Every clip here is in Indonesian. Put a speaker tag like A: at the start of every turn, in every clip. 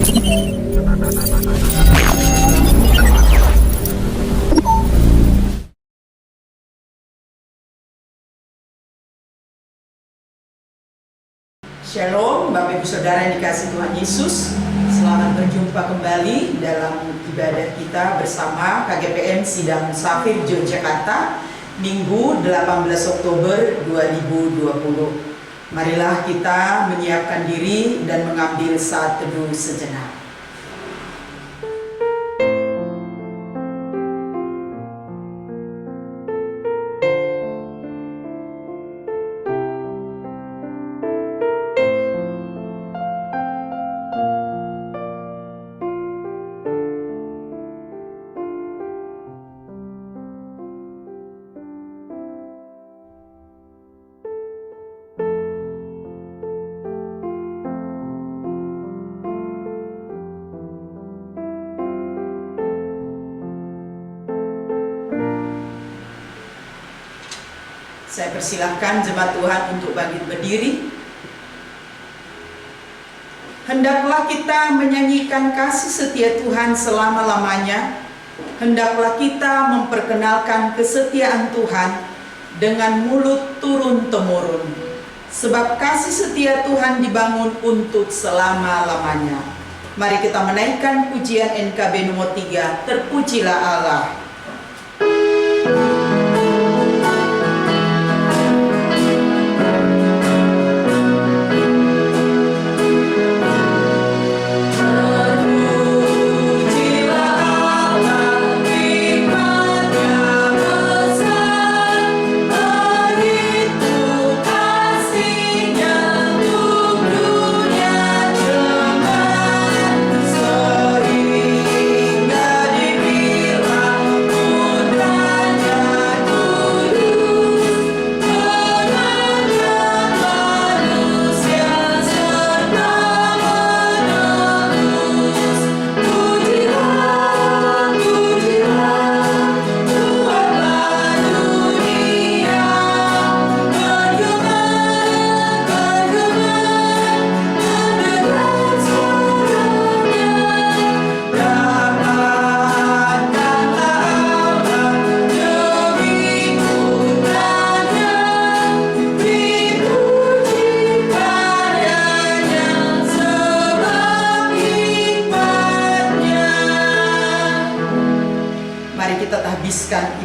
A: Shalom Bapak Ibu Saudara yang dikasihi Tuhan Yesus. Selamat berjumpa kembali dalam ibadah kita bersama KGPM Sidang Safir Yogyakarta Minggu 18 Oktober 2020. Marilah kita menyiapkan diri dan mengambil saat teduh sejenak. Saya persilahkan jemaat Tuhan untuk bangkit berdiri. Hendaklah kita menyanyikan kasih setia Tuhan selama-lamanya. Hendaklah kita memperkenalkan kesetiaan Tuhan dengan mulut turun-temurun. Sebab kasih setia Tuhan dibangun untuk selama-lamanya. Mari kita menaikkan pujian NKB nomor 3, Terpujilah Allah.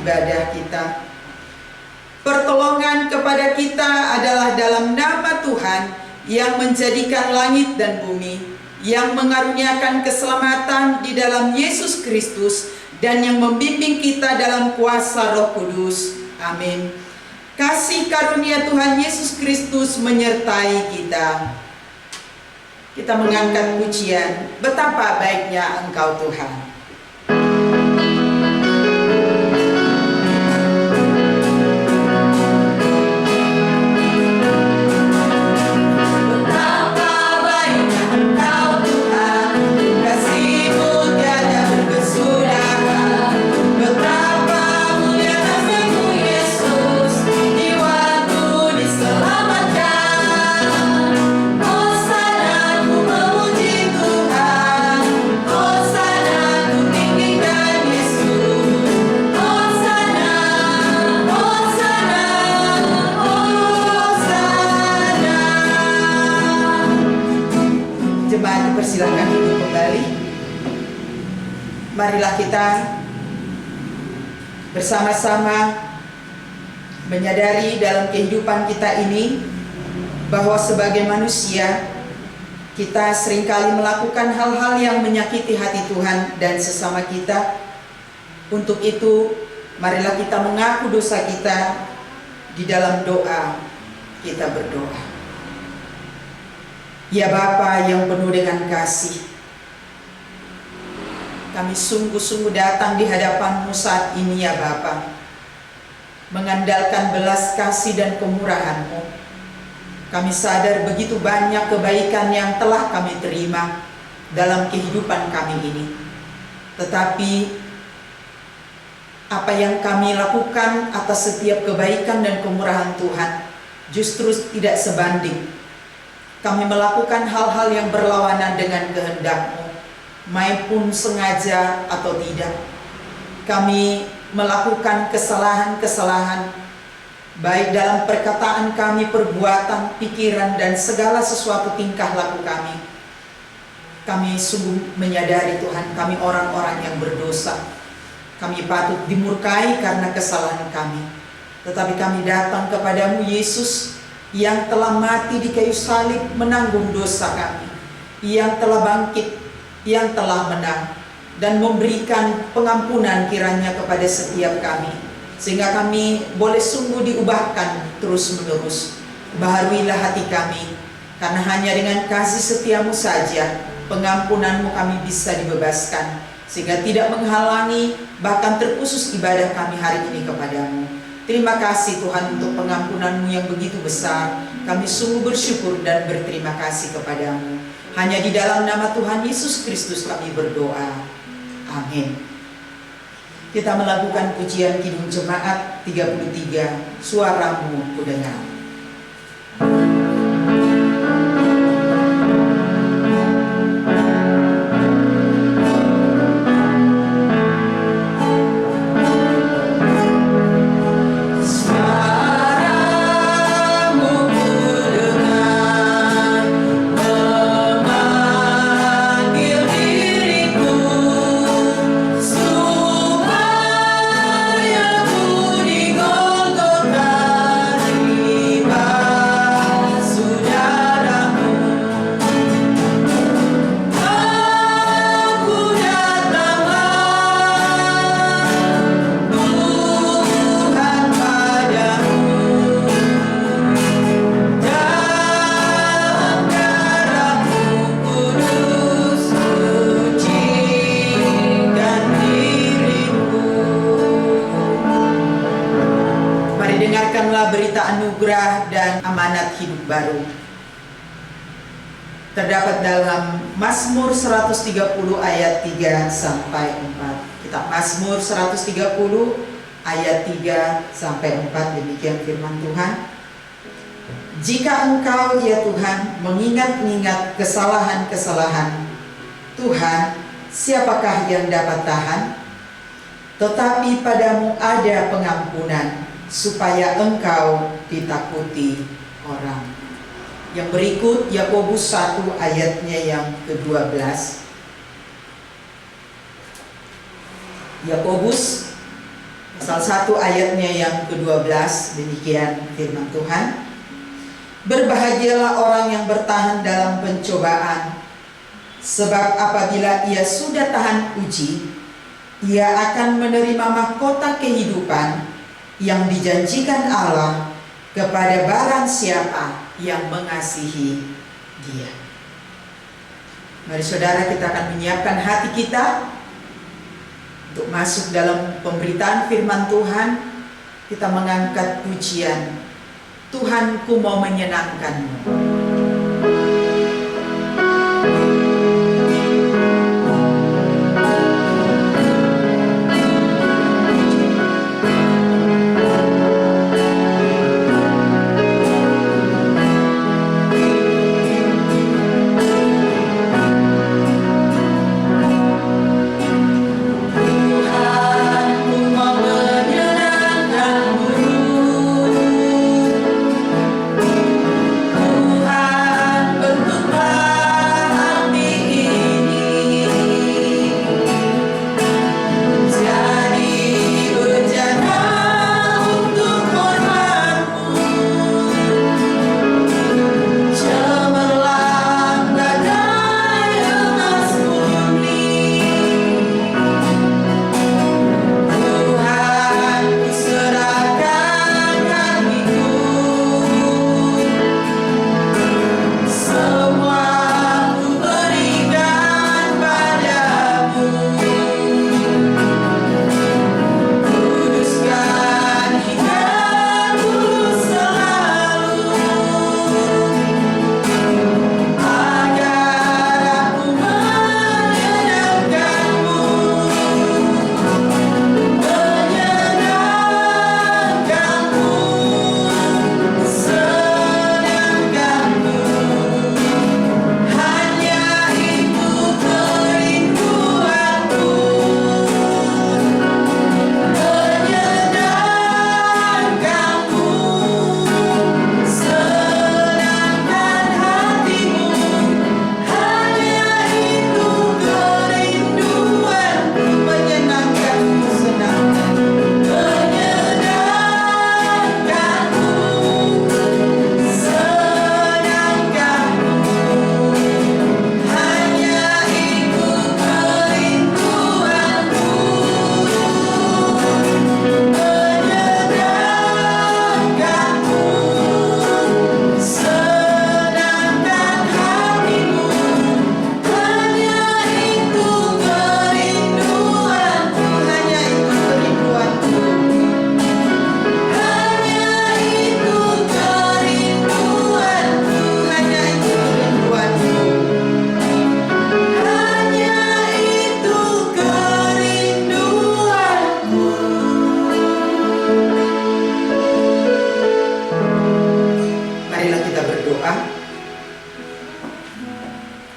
A: Ibadah kita. Pertolongan kepada kita adalah dalam nama Tuhan yang menjadikan langit dan bumi, yang mengaruniakan keselamatan di dalam Yesus Kristus, dan yang membimbing kita dalam kuasa Roh Kudus. Amin. Kasih karunia Tuhan Yesus Kristus menyertai kita. Kita mengangkat pujian, betapa baiknya Engkau Tuhan. Silakan duduk kembali. Marilah kita bersama-sama menyadari dalam kehidupan kita ini bahwa sebagai manusia kita seringkali melakukan hal-hal yang menyakiti hati Tuhan dan sesama kita. Untuk itu, marilah kita mengaku dosa kita di dalam doa. Kita berdoa. Ya Bapa yang penuh dengan kasih, kami sungguh-sungguh datang di hadapan-Mu saat ini ya Bapa, mengandalkan belas kasih dan kemurahan-Mu. Kami sadar begitu banyak kebaikan yang telah kami terima dalam kehidupan kami ini. Tetapi apa yang kami lakukan atas setiap kebaikan dan kemurahan Tuhan justru tidak sebanding. Kami melakukan hal-hal yang berlawanan dengan kehendak-Mu. maupun sengaja atau tidak. Kami melakukan kesalahan-kesalahan, baik dalam perkataan kami, perbuatan, pikiran, dan segala sesuatu tingkah laku kami. Kami sungguh menyadari Tuhan, kami orang-orang yang berdosa. Kami patut dimurkai karena kesalahan kami. Tetapi kami datang kepadamu Yesus, yang telah mati di kayu salib menanggung dosa kami, yang telah bangkit, yang telah menang, dan memberikan pengampunan kiranya kepada setiap kami, sehingga kami boleh sungguh diubahkan terus-menerus. Baharuilah hati kami, karena hanya dengan kasih setiamu saja pengampunanmu kami bisa dibebaskan, sehingga tidak menghalangi bahkan terkhusus ibadah kami hari ini kepadamu. Terima kasih Tuhan untuk pengampunanmu yang begitu besar. Kami sungguh bersyukur dan berterima kasih kepadamu. Hanya di dalam nama Tuhan Yesus Kristus kami berdoa. Amin. Kita melakukan pujian Kidung Jemaat 33, Suaramu Kudengar. Anugerah dan amanat hidup baru terdapat dalam Mazmur 130 ayat 3 sampai 4. Kitab Mazmur 130 ayat 3 sampai 4, demikian firman Tuhan. Jika engkau ya Tuhan mengingat-ingat kesalahan-kesalahan Tuhan, siapakah yang dapat tahan? Tetapi padamu ada pengampunan, supaya engkau ditakuti orang. Yang berikut Yakobus 1 ayatnya yang ke-12. Yakobus pasal 1 ayatnya yang ke-12, demikian firman Tuhan. Berbahagialah orang yang bertahan dalam pencobaan, sebab apabila ia sudah tahan uji, ia akan menerima mahkota kehidupan yang dijanjikan Allah kepada barang siapa yang mengasihi Dia. Mari saudara, kita akan menyiapkan hati kita untuk masuk dalam pemberitaan firman Tuhan. Kita mengangkat pujian, Tuhanku mau menyenangkanmu.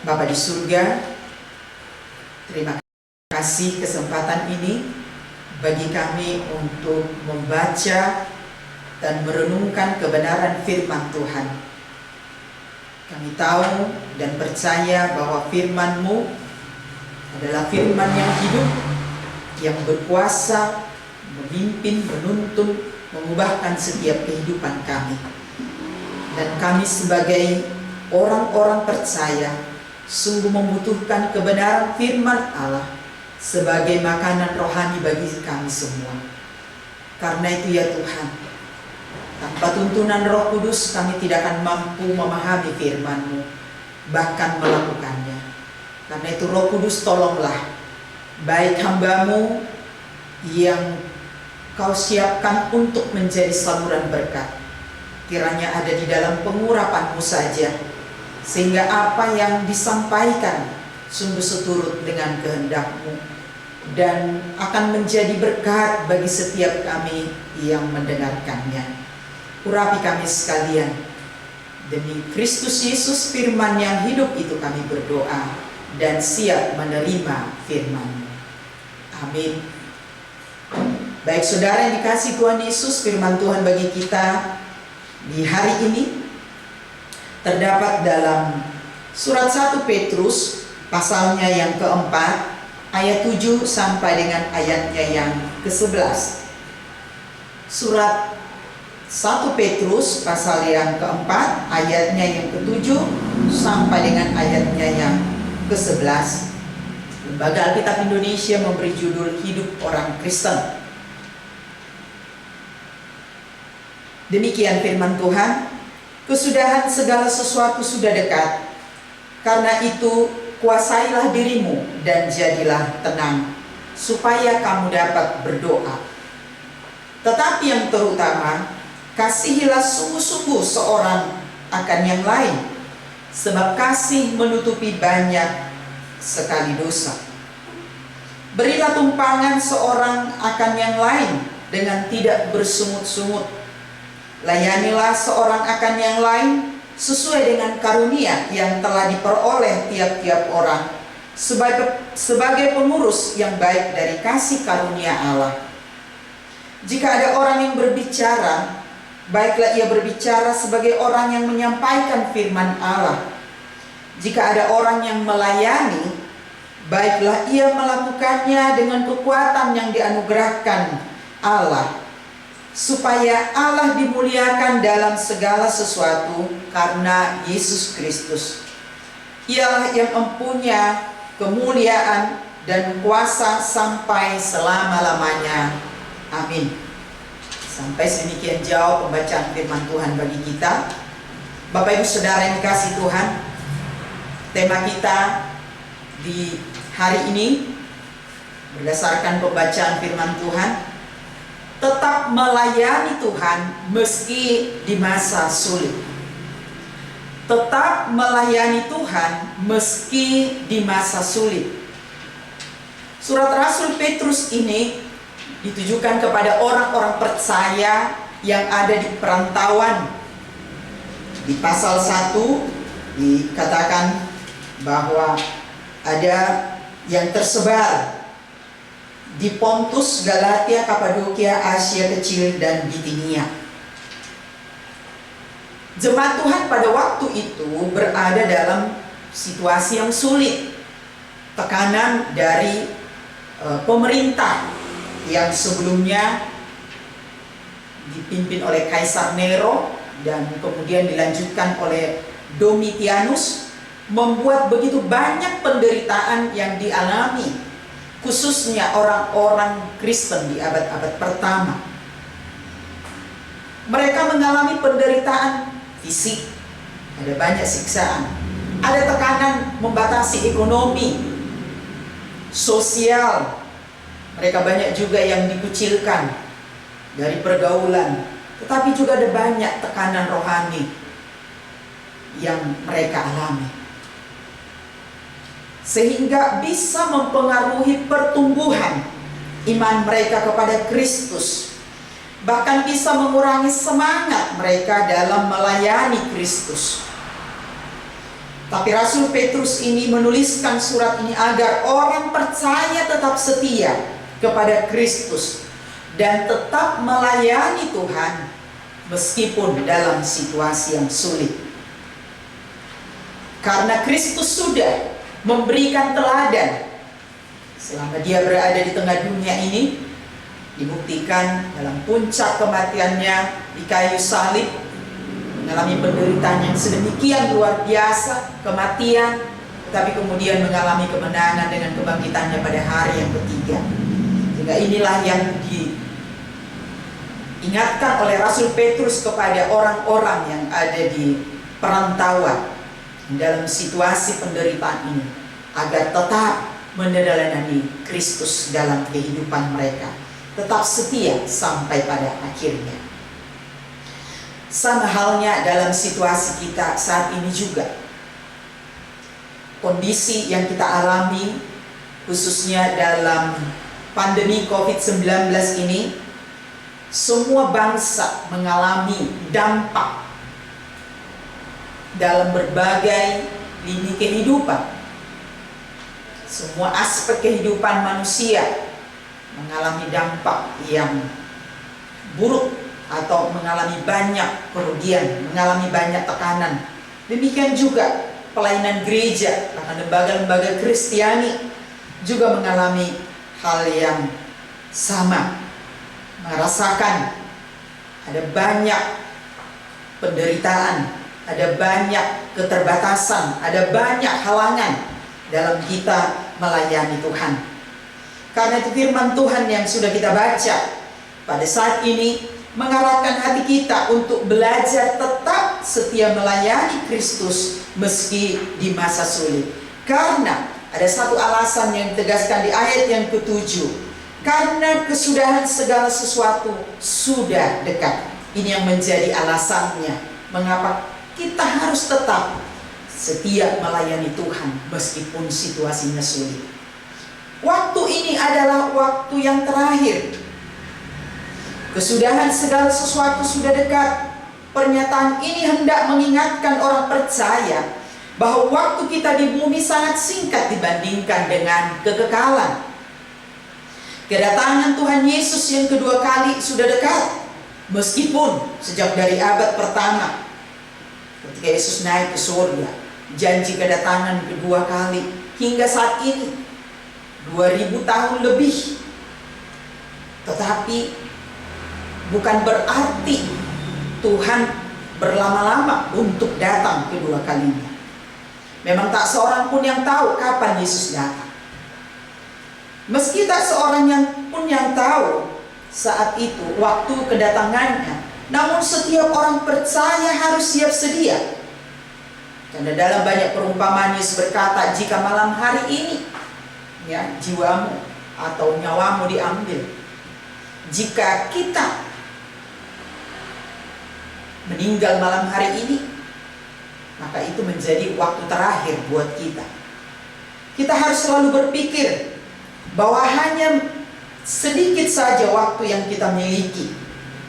A: Bapa di surga, terima kasih kesempatan ini bagi kami untuk membaca dan merenungkan kebenaran firman Tuhan. Kami tahu dan percaya bahwa firman-Mu adalah firman yang hidup, yang berkuasa, memimpin, menuntun, mengubahkan setiap kehidupan kami. Dan kami sebagai orang-orang percaya sungguh membutuhkan kebenaran firman Allah sebagai makanan rohani bagi kami semua. Karena itu ya Tuhan, tanpa tuntunan Roh Kudus kami tidak akan mampu memahami firman-Mu, bahkan melakukannya. Karena itu Roh Kudus, tolonglah baik hamba-Mu yang Kau siapkan untuk menjadi saluran berkat, kiranya ada di dalam pengurapan-Mu saja, sehingga apa yang disampaikan sungguh seturut dengan kehendak-Mu dan akan menjadi berkat bagi setiap kami yang mendengarkannya. Urapi kami sekalian, demi Kristus Yesus firman yang hidup itu kami berdoa dan siap menerima firman-Mu. Amin. Baik saudara yang dikasihi Tuhan Yesus, firman Tuhan bagi kita di hari ini terdapat dalam surat 1 Petrus pasalnya yang keempat, ayat 7 sampai dengan ayatnya yang ke-11. Surat 1 Petrus pasal yang keempat, ayatnya yang ke-7 sampai dengan ayatnya yang ke-11. Lembaga Alkitab Indonesia memberi judul Hidup Orang Kristen. Demikian firman Tuhan, kesudahan segala sesuatu sudah dekat. Karena itu kuasailah dirimu dan jadilah tenang, supaya kamu dapat berdoa. Tetapi yang terutama, kasihilah sungguh-sungguh seorang akan yang lain, sebab kasih menutupi banyak sekali dosa. Berilah tumpangan seorang akan yang lain dengan tidak bersungut-sungut. Layanilah seorang akan yang lain sesuai dengan karunia yang telah diperoleh tiap-tiap orang, sebagai pengurus yang baik dari kasih karunia Allah. Jika ada orang yang berbicara, baiklah ia berbicara sebagai orang yang menyampaikan firman Allah. Jika ada orang yang melayani, baiklah ia melakukannya dengan kekuatan yang dianugerahkan Allah, supaya Allah dimuliakan dalam segala sesuatu karena Yesus Kristus. Ialah yang mempunyai kemuliaan dan kuasa sampai selama-lamanya. Amin. Sampai sedemikian jauh pembacaan firman Tuhan bagi kita. Bapak Ibu Saudara yang dikasihi Tuhan, tema kita di hari ini berdasarkan pembacaan firman Tuhan, tetap melayani Tuhan meski di masa sulit. Tetap melayani Tuhan meski di masa sulit. Surat Rasul Petrus ini ditujukan kepada orang-orang percaya yang ada di perantauan. Di pasal 1 dikatakan bahwa ada yang tersebar di Pontus, Galatia, Kapadokia, Asia Kecil, dan Bitinia. Jemaat Tuhan pada waktu itu berada dalam situasi yang sulit. Tekanan dari pemerintah yang sebelumnya dipimpin oleh Kaisar Nero dan kemudian dilanjutkan oleh Domitianus, membuat begitu banyak penderitaan yang dialami khususnya orang-orang Kristen di abad-abad pertama. Mereka mengalami penderitaan fisik, ada banyak siksaan, ada tekanan membatasi ekonomi, sosial. Mereka banyak juga yang dikucilkan dari pergaulan, tetapi juga ada banyak tekanan rohani yang mereka alami, sehingga bisa mempengaruhi pertumbuhan iman mereka kepada Kristus, bahkan bisa mengurangi semangat mereka dalam melayani Kristus. Tapi Rasul Petrus ini menuliskan surat ini agar orang percaya tetap setia kepada Kristus dan tetap melayani Tuhan meskipun dalam situasi yang sulit. Karena Kristus sudah memberikan teladan selama dia berada di tengah dunia ini, dibuktikan dalam puncak kematiannya di kayu salib, mengalami penderitaan yang sedemikian luar biasa, kematian, tapi kemudian mengalami kemenangan dengan kebangkitannya pada hari yang ketiga. Sehingga inilah yang diingatkan oleh Rasul Petrus kepada orang-orang yang ada di perantauan dalam situasi penderitaan ini, agar tetap meneladani Kristus dalam kehidupan mereka, tetap setia sampai pada akhirnya. Sama halnya dalam situasi kita saat ini juga. Kondisi yang kita alami, khususnya dalam pandemi COVID-19 ini, semua bangsa mengalami dampak dalam berbagai lini kehidupan. Semua aspek kehidupan manusia mengalami dampak yang buruk atau mengalami banyak kerugian, mengalami banyak tekanan. Demikian juga pelayanan gereja, bahkan lembaga-lembaga Kristiani juga mengalami hal yang sama, merasakan ada banyak penderitaan, ada banyak keterbatasan, ada banyak halangan dalam kita melayani Tuhan. Karena itu firman Tuhan yang sudah kita baca pada saat ini mengarahkan hati kita untuk belajar tetap setia melayani Kristus meski di masa sulit. Karena ada satu alasan yang ditegaskan di ayat yang ke-7. Karena kesudahan segala sesuatu sudah dekat. Ini yang menjadi alasannya mengapa kita harus tetap setia melayani Tuhan meskipun situasinya sulit. Waktu ini adalah waktu yang terakhir. Kesudahan segala sesuatu sudah dekat. Pernyataan ini hendak mengingatkan orang percaya bahwa waktu kita di bumi sangat singkat dibandingkan dengan kekekalan. Kedatangan Tuhan Yesus yang kedua kali sudah dekat. Meskipun sejak dari abad pertama, ketika Yesus naik ke surga, janji kedatangan kedua kali hingga saat ini 2000 tahun lebih. Tetapi bukan berarti Tuhan berlama-lama untuk datang kedua kalinya. Memang tak seorang pun yang tahu kapan Yesus datang. Meski tak seorang pun yang tahu saat itu waktu kedatangannya, namun setiap orang percaya harus siap sedia. Karena dalam banyak perumpamaan Yesus berkata, jika malam hari ini jiwamu atau nyawamu diambil, jika kita meninggal malam hari ini, maka itu menjadi waktu terakhir buat kita. Kita harus selalu berpikir bahwa hanya sedikit saja waktu yang kita miliki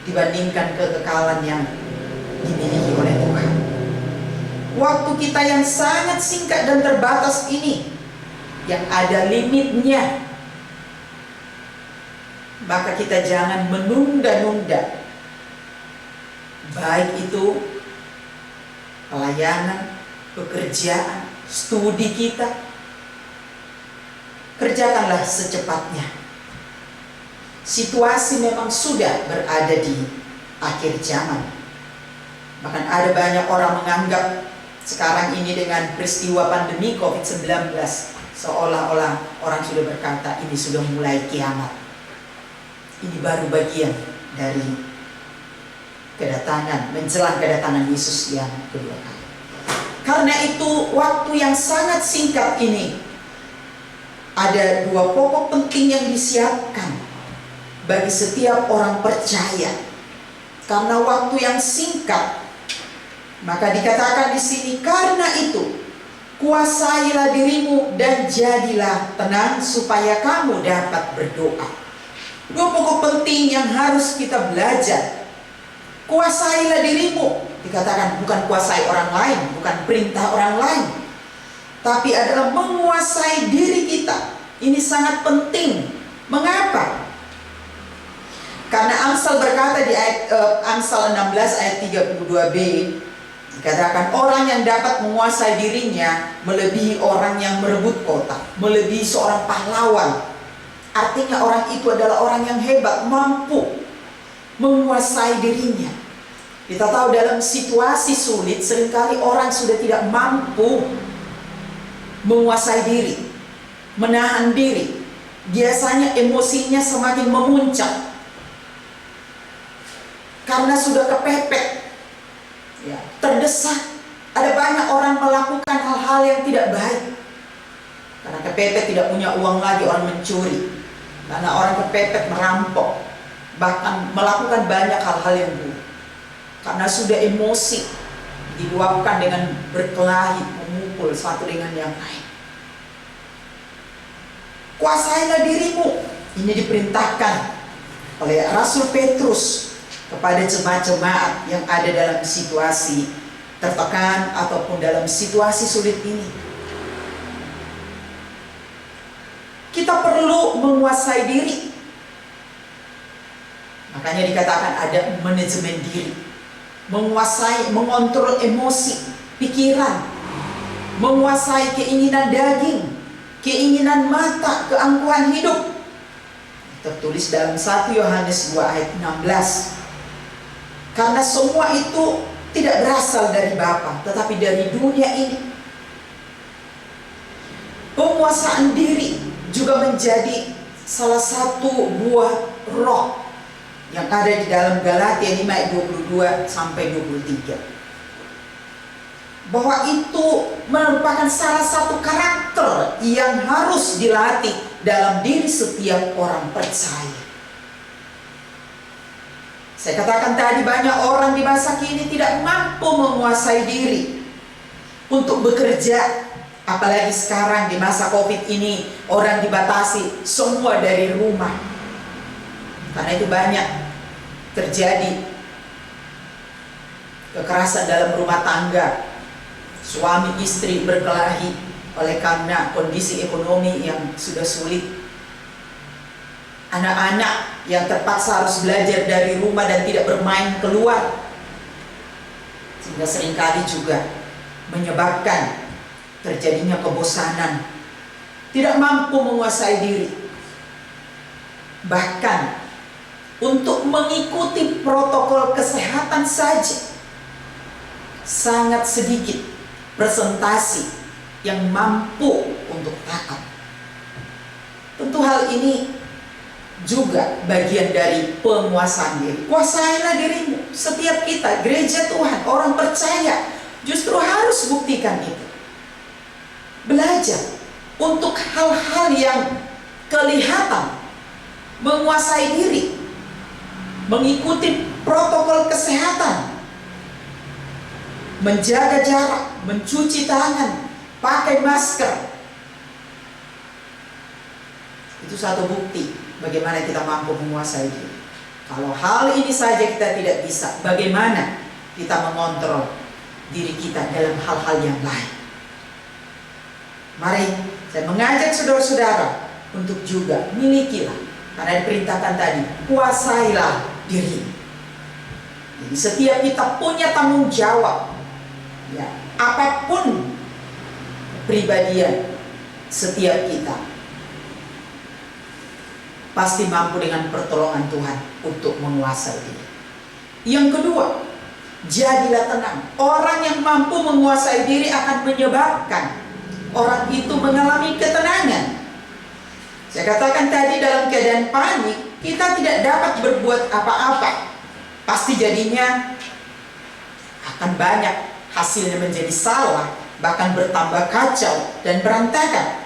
A: dibandingkan kekekalan yang dimiliki oleh Tuhan. Waktu kita yang sangat singkat dan terbatas ini, yang ada limitnya, maka kita jangan menunda-nunda, baik itu pelayanan, pekerjaan, studi kita. Kerjakanlah secepatnya. Situasi memang sudah berada di akhir zaman. Bahkan ada banyak orang menganggap sekarang ini dengan peristiwa pandemi COVID-19, seolah-olah orang sudah berkata ini sudah mulai kiamat. Ini baru bagian dari kedatangan, menjelang kedatangan Yesus yang kedua kali. Karena itu waktu yang sangat singkat ini, ada dua pokok penting yang disiapkan bagi setiap orang percaya. Karena waktu yang singkat, maka dikatakan di sini, karena itu kuasailah dirimu dan jadilah tenang supaya kamu dapat berdoa. Dua pokok penting yang harus kita belajar. Kuasailah dirimu, dikatakan bukan kuasai orang lain, bukan perintah orang lain, tapi adalah menguasai diri kita. Ini sangat penting. Mengapa? Karena Amsal berkata di ayat Amsal 16 ayat 32b, dikatakan orang yang dapat menguasai dirinya melebihi orang yang merebut kota, melebihi seorang pahlawan. Artinya orang itu adalah orang yang hebat, mampu menguasai dirinya. Kita tahu dalam situasi sulit seringkali orang sudah tidak mampu menguasai diri, menahan diri. Biasanya emosinya semakin memuncak karena sudah kepepet, ya, terdesak. Ada banyak orang melakukan hal-hal yang tidak baik karena kepepet, tidak punya uang lagi, orang mencuri. Karena orang kepepet merampok, bahkan melakukan banyak hal-hal yang buruk karena sudah emosi diluapkan dengan berkelahi, memukul satu dengan yang lain. Kuasailah dirimu. Ini diperintahkan oleh Rasul Petrus kepada jemaat-jemaat yang ada dalam situasi tertekan ataupun dalam situasi sulit ini. Kita perlu menguasai diri. Makanya dikatakan ada manajemen diri. Menguasai, mengontrol emosi, pikiran, menguasai keinginan daging, keinginan mata, keangkuhan hidup. Tertulis dalam 1 Yohanes 2 ayat 16. Karena semua itu tidak berasal dari Bapa, tetapi dari dunia ini. Penguasaan diri juga menjadi salah satu buah roh yang ada di dalam Galatia 5 ayat 22 sampai 23. Bahwa itu merupakan salah satu karakter yang harus dilatih dalam diri setiap orang percaya. Saya katakan tadi, banyak orang di masa kini tidak mampu menguasai diri untuk bekerja. Apalagi sekarang di masa COVID ini, orang dibatasi semua dari rumah. Karena itu banyak terjadi kekerasan dalam rumah tangga, suami istri berkelahi oleh karena kondisi ekonomi yang sudah sulit. Anak-anak yang terpaksa harus belajar dari rumah dan tidak bermain keluar, sehingga seringkali juga menyebabkan terjadinya kebosanan, tidak mampu menguasai diri. Bahkan untuk mengikuti protokol kesehatan saja sangat sedikit presentasi yang mampu untuk taat. Tentu hal ini juga bagian dari penguasaan diri. Kuasailah dirimu. Setiap kita, gereja Tuhan, orang percaya, justru harus buktikan itu. Belajar untuk hal-hal yang kelihatan, menguasai diri, mengikuti protokol kesehatan, menjaga jarak, mencuci tangan, pakai masker. Itu satu bukti bagaimana kita mampu menguasai diri. Kalau hal ini saja kita tidak bisa, bagaimana kita mengontrol diri kita dalam hal-hal yang lain? Mari saya mengajak saudara-saudara untuk juga milikilah, karena diperintahkan tadi, kuasailah diri. Jadi setiap kita punya tanggung jawab, ya, apapun kepribadian setiap kita pasti mampu dengan pertolongan Tuhan untuk menguasai diri. Yang kedua, jadilah tenang. Orang yang mampu menguasai diri akan menyebabkan orang itu mengalami ketenangan. Saya katakan tadi, dalam keadaan panik kita tidak dapat berbuat apa-apa. Pasti jadinya akan banyak hasilnya menjadi salah, bahkan bertambah kacau dan berantakan.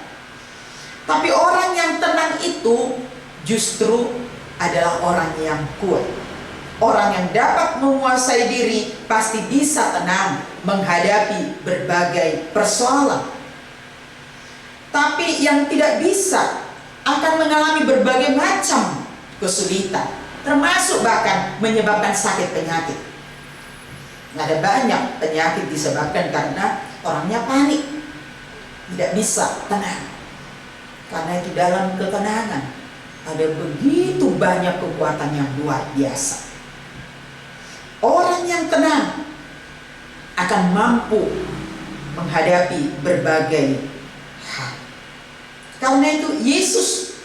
A: Tapi orang yang tenang itu justru adalah orang yang kuat. Orang yang dapat menguasai diri pasti bisa tenang menghadapi berbagai persoalan. Tapi yang tidak bisa akan mengalami berbagai macam kesulitan, termasuk bahkan menyebabkan sakit penyakit. Ada banyak penyakit disebabkan karena orangnya panik. tidak bisa tenang. Karena itu dalam ketenangan ada begitu banyak kekuatan yang luar biasa. Orang yang tenang akan mampu menghadapi berbagai hal. Karena itu Yesus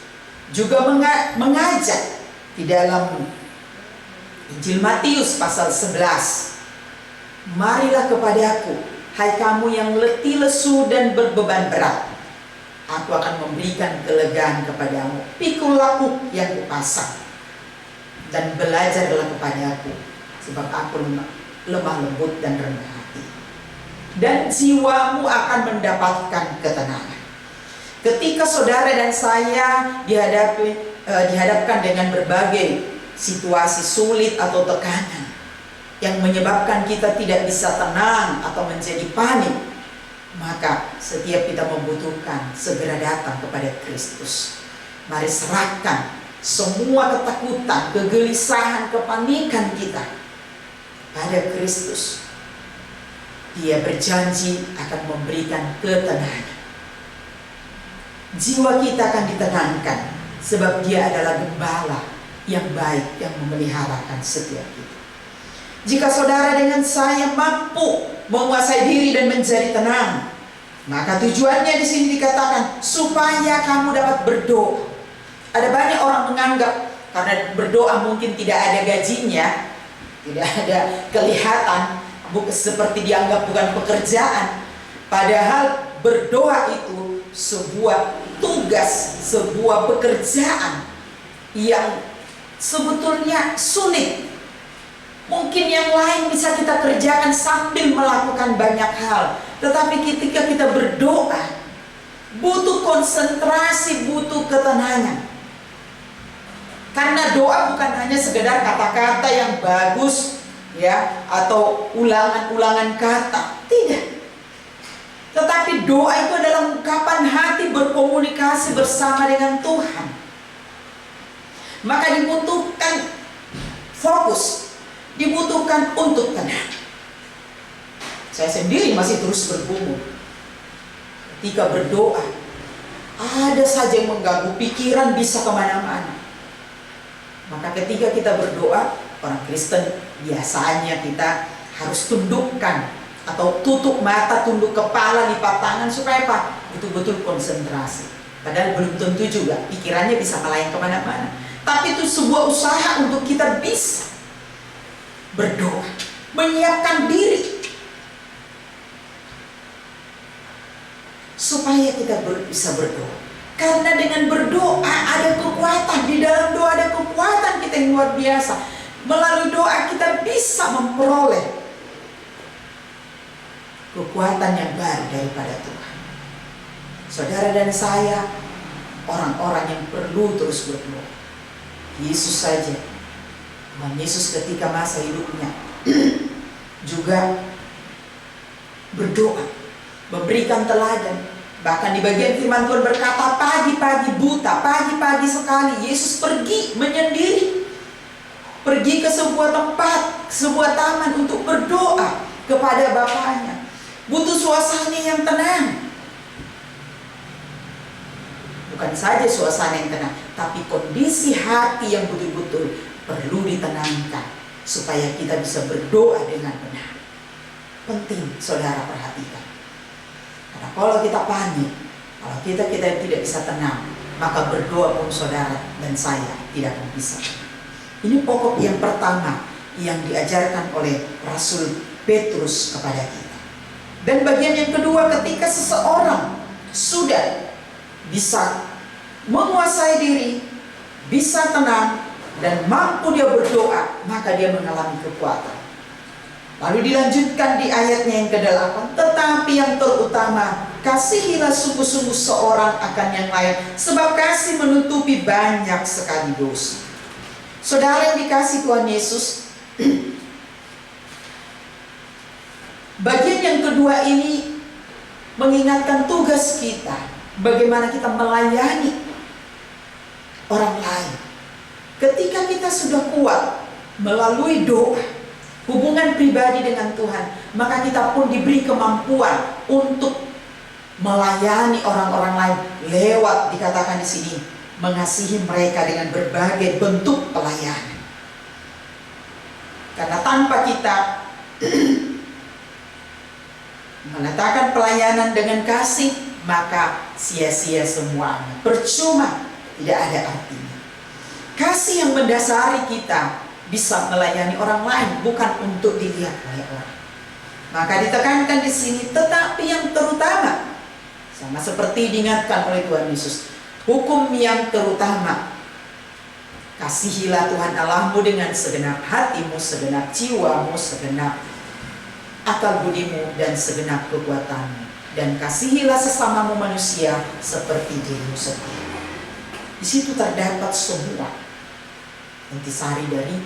A: juga mengajak di dalam Injil Matius pasal 11. Marilah kepadaku, hai kamu yang letih lesu dan berbeban berat, aku akan memberikan kelegaan kepadamu. Pikulah yang kupasang dan belajarlah kepadaku, sebab aku lemah lembut dan rendah hati, dan jiwamu akan mendapatkan ketenangan. Ketika saudara dan saya dihadapkan dengan berbagai situasi sulit atau tekanan yang menyebabkan kita tidak bisa tenang atau menjadi panik, maka setiap kita membutuhkan segera datang kepada Kristus. Mari serahkan semua ketakutan, kegelisahan, kepanikan kita pada Kristus. Dia berjanji akan memberikan ketenangan. Jiwa kita akan ditenangkan sebab Dia adalah gembala yang baik yang memeliharakan setiap kita. Jika saudara dengan saya mampu menguasai diri dan menjadi tenang, maka tujuannya di sini dikatakan supaya kamu dapat berdoa. Ada banyak orang menganggap karena berdoa mungkin tidak ada gajinya, tidak ada kelihatan, seperti dianggap bukan pekerjaan. Padahal berdoa itu sebuah tugas, sebuah pekerjaan yang sebetulnya sulit. Mungkin yang lain bisa kita kerjakan sambil melakukan banyak hal, tetapi ketika kita berdoa butuh konsentrasi, butuh ketenangan. Karena doa bukan hanya sekedar kata-kata yang bagus ya, atau ulangan-ulangan kata, tidak. Tetapi doa itu adalah ungkapan hati berkomunikasi bersama dengan Tuhan. Maka dibutuhkan fokus, dibutuhkan untuk tenang. Saya sendiri masih terus bergumul ketika berdoa. Ada saja yang mengganggu, pikiran bisa kemana-mana. Maka ketika kita berdoa, orang Kristen biasanya kita harus tundukkan atau tutup mata, tunduk kepala, lipat tangan, supaya apa? Betul-betul konsentrasi. Padahal belum tentu juga, pikirannya bisa melayang kemana-mana. Tapi itu sebuah usaha untuk kita bisa berdoa, menyiapkan diri supaya kita bisa berdoa. Karena dengan berdoa ada kekuatan, di dalam doa ada kekuatan kita yang luar biasa. Melalui doa kita bisa memperoleh kekuatan yang baru daripada Tuhan. Saudara dan saya orang-orang yang perlu terus berdoa. Yesus saja, Tuhan Yesus ketika masa hidupnya juga berdoa, memberikan teladan. Bahkan di bagian firman Tuhan berkata, pagi-pagi buta, pagi-pagi sekali Yesus pergi menyendiri, pergi ke sebuah tempat, sebuah taman untuk berdoa kepada Bapaknya. Butuh suasana yang tenang. Bukan saja suasana yang tenang, tapi kondisi hati yang betul-betul perlu ditenangkan supaya kita bisa berdoa dengan benar. Penting saudara perhatikan. Karena kalau kita panik, kalau kita tidak bisa tenang, maka berdoa pun saudara dan saya tidak akan bisa. Ini pokok yang pertama yang diajarkan oleh Rasul Petrus kepada kita. Dan bagian yang kedua, ketika seseorang sudah bisa menguasai diri, bisa tenang, dan mampu dia berdoa, maka dia mengalami kekuatan. Lalu dilanjutkan di ayatnya yang ke-8, tetapi yang terutama, kasihilah sungguh-sungguh seorang akan yang lain, sebab kasih menutupi banyak sekali dosa. Saudara yang dikasihi Tuhan Yesus, bagian yang kedua ini mengingatkan tugas kita, bagaimana kita melayani orang lain. Ketika kita sudah kuat melalui doa, hubungan pribadi dengan Tuhan, maka kita pun diberi kemampuan untuk melayani orang-orang lain lewat, dikatakan di sini, mengasihi mereka dengan berbagai bentuk pelayanan. Karena tanpa kita meletakkan pelayanan dengan kasih, maka sia-sia semua, percuma, tidak ada artinya. Kasih yang mendasari kita bisa melayani orang lain, bukan untuk dilihat oleh orang. Maka ditekankan di sini, tetapi yang terutama, sama seperti diingatkan oleh Tuhan Yesus, hukum yang terutama, kasihilah Tuhan Allahmu dengan segenap hatimu, segenap jiwamu, segenap akal budimu, dan segenap kekuatanmu. Dan kasihilah sesamamu manusia seperti dirimu sendiri. Di situ terdapat semua intisari dari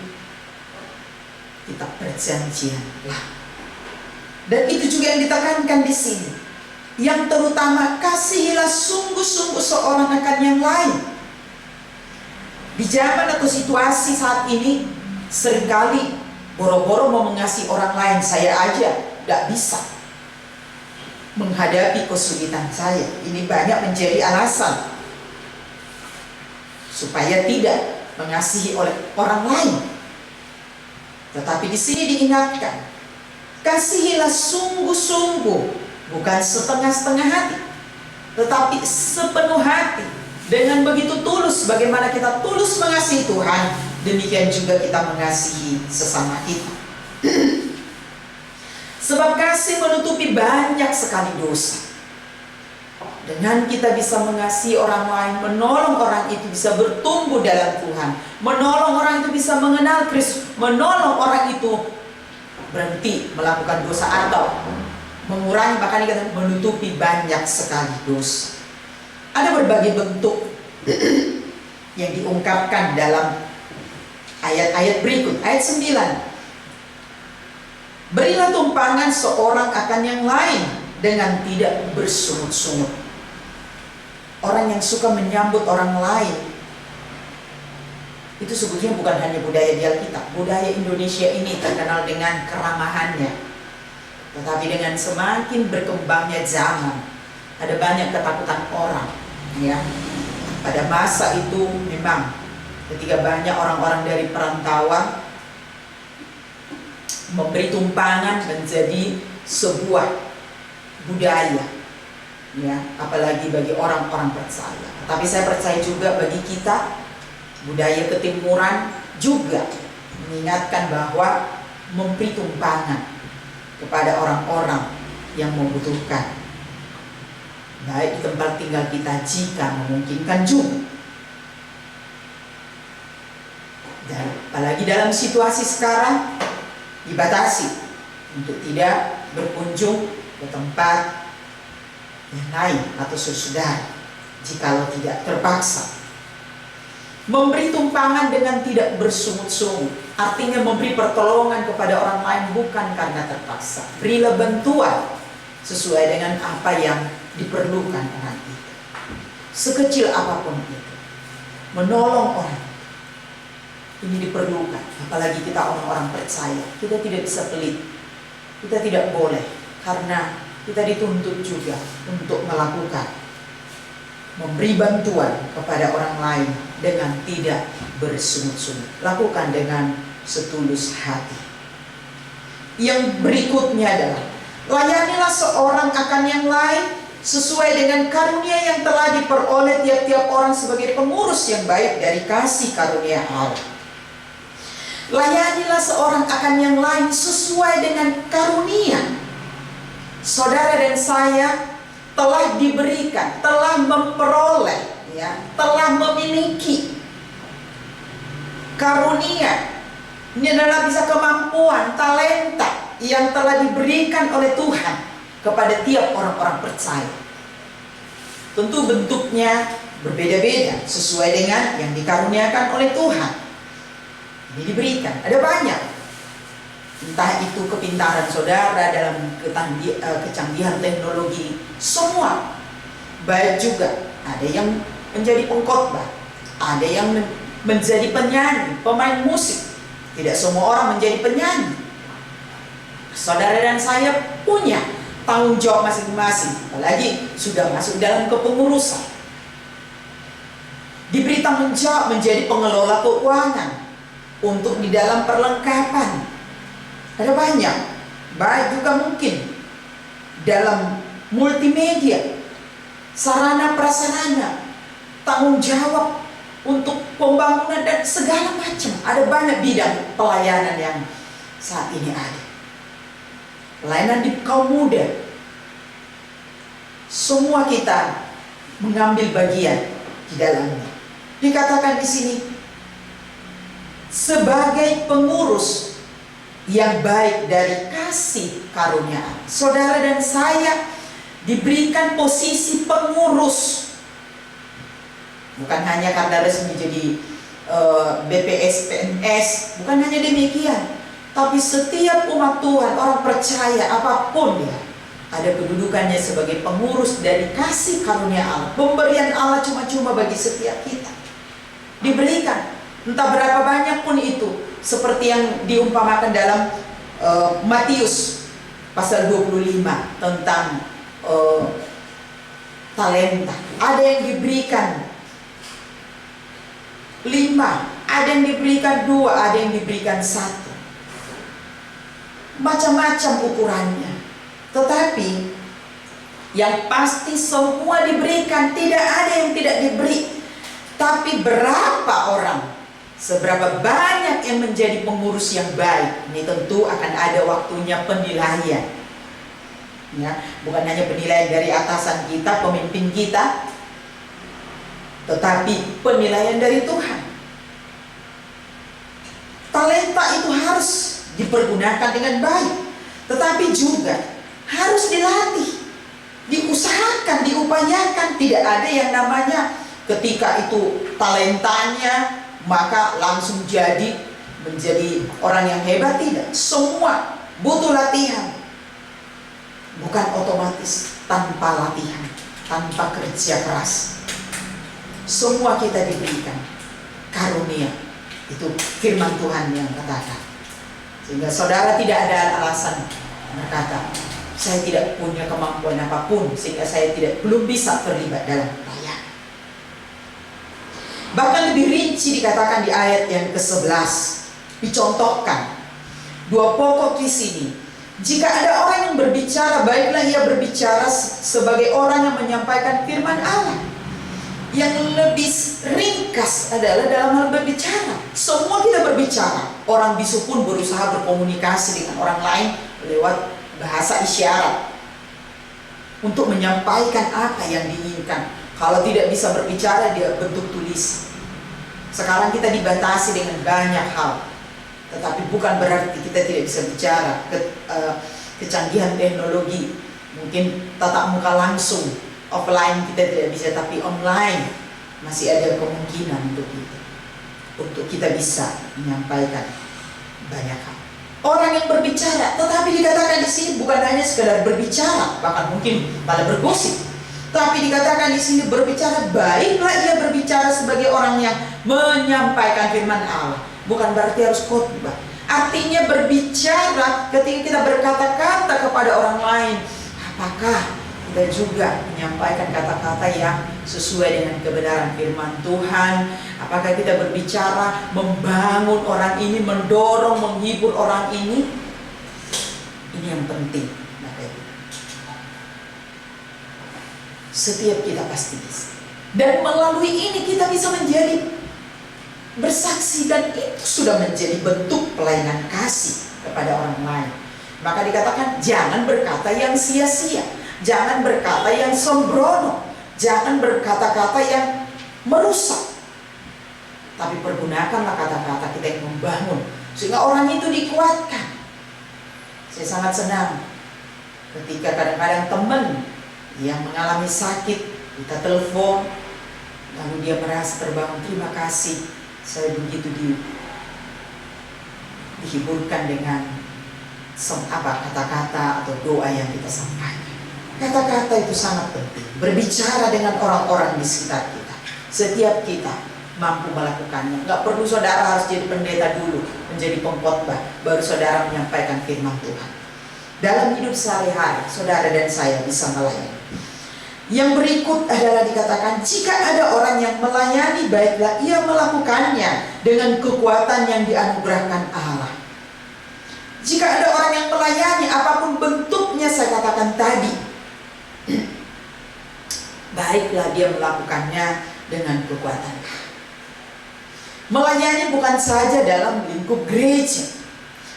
A: kitab perjanjian lama. Dan itu juga yang ditekankan di sini. Yang terutama, kasihilah sungguh-sungguh seorang akan yang lain. Di zaman atau situasi saat ini, seringkali boro-boro mau mengasihi orang lain, saya aja gak bisa menghadapi kesulitan saya. Ini banyak menjadi alasan supaya tidak mengasihi oleh orang lain. Tetapi di sini diingatkan, kasihilah sungguh-sungguh, bukan setengah-setengah hati, tetapi sepenuh hati. Dengan begitu tulus, bagaimana kita tulus mengasihi Tuhan, demikian juga kita mengasihi sesama kita. Sebab kasih menutupi banyak sekali dosa. Dengan kita bisa mengasihi orang lain, menolong orang itu bisa bertumbuh dalam Tuhan, menolong orang itu bisa mengenal Kristus, menolong orang itu berhenti melakukan dosa atau mengurangi, bahkan dikatakan menutupi banyak sekali dosa. Ada berbagai bentuk yang diungkapkan dalam ayat-ayat berikut. Ayat 9, berilah tumpangan seorang akan yang lain dengan tidak bersungut-sungut. Orang yang suka menyambut orang lain, itu sebetulnya bukan hanya budaya di Alkitab. Budaya Indonesia ini terkenal dengan keramahannya. Tetapi dengan semakin berkembangnya zaman, ada banyak ketakutan orang, ya. Pada masa itu memang ketika banyak orang-orang dari perantauan, memberi tumpangan menjadi sebuah budaya, ya, apalagi bagi orang-orang percaya. Tapi saya percaya juga bagi kita, budaya ketimuran juga mengingatkan bahwa memberi tumpangan kepada orang-orang yang membutuhkan, baik di tempat tinggal kita jika memungkinkan juga. Dan apalagi dalam situasi sekarang, dibatasi untuk tidak berkunjung ke tempat yang lain atau saudara jikalau tidak terpaksa. Memberi tumpangan dengan tidak bersungut-sungut, artinya memberi pertolongan kepada orang lain bukan karena terpaksa. Berilah bantuan sesuai dengan apa yang diperlukan orang itu, sekecil apapun itu. Menolong orang ini diperlukan, apalagi kita orang-orang percaya. Kita tidak bisa pelit, kita tidak boleh, karena kita dituntut juga untuk melakukan, memberi bantuan kepada orang lain dengan tidak bersungut-sungut. Lakukan dengan setulus hati. Yang berikutnya adalah, layanilah seorang akan yang lain sesuai dengan karunia yang telah diperoleh tiap-tiap orang sebagai pengurus yang baik dari kasih karunia Allah. Layanilah seorang akan yang lain sesuai dengan karunia. Saudara dan saya telah diberikan, telah memperoleh, ya, telah memiliki karunia. Ini adalah bisa kemampuan, talenta yang telah diberikan oleh Tuhan kepada tiap orang-orang percaya. Tentu bentuknya berbeda-beda sesuai dengan yang dikaruniakan oleh Tuhan. Ini diberikan, ada banyak. Entah itu kepintaran saudara dalam kecanggihan teknologi, semua. Baik juga, ada yang menjadi pengkhotbah, ada yang menjadi penyanyi, pemain musik. Tidak semua orang menjadi penyanyi. Saudara dan saya punya tanggung jawab masing-masing, apalagi sudah masuk dalam kepengurusan. Diberi tanggung jawab menjadi pengelola keuangan untuk di dalam perlengkapan. Ada banyak, baik juga mungkin dalam multimedia, sarana prasarana, tanggung jawab untuk pembangunan dan segala macam. Ada banyak bidang pelayanan yang saat ini ada. Pelayanan di kaum muda, semua kita mengambil bagian di dalamnya. Dikatakan di sini sebagai pengurus yang baik dari kasih karunia. Saudara dan saya diberikan posisi pengurus, bukan hanya karena resmi jadi BPS, PNS, bukan hanya demikian. Tapi setiap umat Tuhan, orang percaya apapun dia, ada kedudukannya sebagai pengurus dari kasih karunia Allah. Pemberian Allah cuma-cuma bagi setiap kita. Diberikan, entah berapa banyak pun itu. Seperti yang diumpamakan dalam Matius pasal 25 tentang talenta. Ada yang diberikan 5, ada yang diberikan 2, ada yang diberikan 1. Macam-macam ukurannya. Tetapi yang pasti semua diberikan, tidak ada yang tidak diberi. Tapi berapa orang, seberapa banyak yang menjadi pengurus yang baik, ini tentu akan ada waktunya penilaian. Ya, bukan hanya penilaian dari atasan kita, pemimpin kita, tetapi penilaian dari Tuhan. Talenta itu harus dipergunakan dengan baik, tetapi juga harus dilatih, diusahakan, diupayakan. Tidak ada yang namanya ketika itu talentanya maka langsung menjadi orang yang hebat. Tidak, semua butuh latihan. Bukan otomatis, tanpa latihan, tanpa kerja keras. Semua kita diberikan karunia. Itu firman Tuhan yang katakan. Sehingga saudara tidak ada alasan berkata, saya tidak punya kemampuan apapun sehingga saya belum bisa terlibat dalam pelayanan. Bahkan lebih rinci dikatakan di ayat yang ke-11, dicontohkan 2 pokok di sini. Jika ada orang yang berbicara, baiklah ia berbicara sebagai orang yang menyampaikan firman Allah. Yang lebih ringkas adalah dalam hal berbicara. Semua kita berbicara. Orang bisu pun berusaha berkomunikasi dengan orang lain lewat bahasa isyarat untuk menyampaikan apa yang diinginkan. Kalau tidak bisa berbicara, dia bentuk tulis. Sekarang kita dibatasi dengan banyak hal, tetapi bukan berarti kita tidak bisa bicara. Kecanggihan teknologi, mungkin tatap muka langsung, offline kita tidak bisa, tapi online masih ada kemungkinan untuk kita bisa menyampaikan banyak hal. Orang yang berbicara, tetapi dikatakan di sini bukan hanya sekedar berbicara, bahkan mungkin malah bergosip. Tapi dikatakan di sini berbicara, baiklah ia berbicara sebagai orang yang menyampaikan firman Allah. Bukan berarti harus khotbah. Artinya berbicara ketika kita berkata-kata kepada orang lain, apakah kita juga menyampaikan kata-kata yang sesuai dengan kebenaran firman Tuhan? Apakah kita berbicara membangun orang ini, mendorong, menghibur orang ini? Ini yang penting. Setiap kita pasti bisa. Dan melalui ini kita bisa menjadi bersaksi, dan itu sudah menjadi bentuk pelayanan kasih kepada orang lain. Maka dikatakan jangan berkata yang sia-sia, jangan berkata yang sembrono, jangan berkata-kata yang merusak. Tapi pergunakanlah kata-kata kita yang membangun, sehingga orang itu dikuatkan. Saya sangat senang ketika kadang-kadang teman yang mengalami sakit, kita telepon, lalu dia merasa terbangun, terima kasih, saya begitu dihiburkan dengan kata-kata atau doa yang kita sampaikan. Kata-kata itu sangat penting. Berbicara dengan orang-orang di sekitar kita. Setiap kita mampu melakukannya. Gak perlu saudara harus jadi pendeta dulu, menjadi pengkhotbah, baru saudara menyampaikan firman Tuhan. dalam hidup sehari-hari saudara dan saya bisa melayani. Yang berikut adalah dikatakan, jika ada orang yang melayani, baiklah ia melakukannya dengan kekuatan yang dianugerahkan Allah. Jika ada orang yang melayani, apapun bentuknya saya katakan tadi, baiklah dia melakukannya dengan kekuatan Allah. Melayani bukan saja dalam lingkup gereja.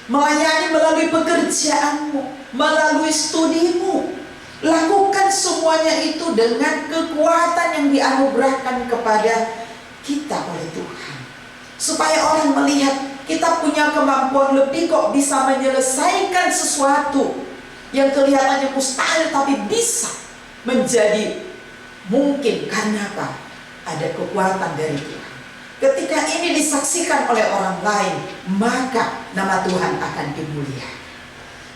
A: Melayani melalui pekerjaanmu, melalui studimu. Lakukan semuanya itu dengan kekuatan yang dianugerahkan kepada kita oleh Tuhan. Supaya orang melihat kita punya kemampuan lebih kok bisa menyelesaikan sesuatu yang kelihatannya mustahil tapi bisa menjadi mungkin. Karena apa? Ada kekuatan dari Tuhan. Ketika ini disaksikan oleh orang lain, maka nama Tuhan akan dimuliakan.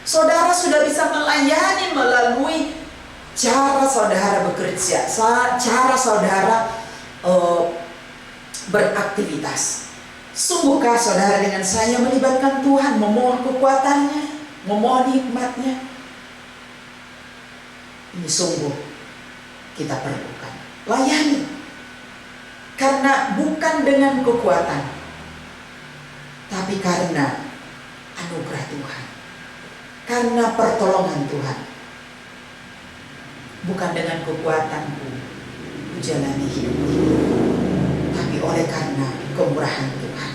A: Saudara sudah bisa melayani melalui cara saudara bekerja, cara saudara beraktivitas. Sungguhkah saudara dengan saya melibatkan Tuhan, memohon kekuatannya, memohon hikmatnya? Ini sungguh kita perlukan. Layani. Karena bukan dengan kekuatan, tapi karena anugerah Tuhan, karena pertolongan Tuhan. Bukan dengan kekuatanku jalani hidup ini, tapi oleh karena kemurahan Tuhan.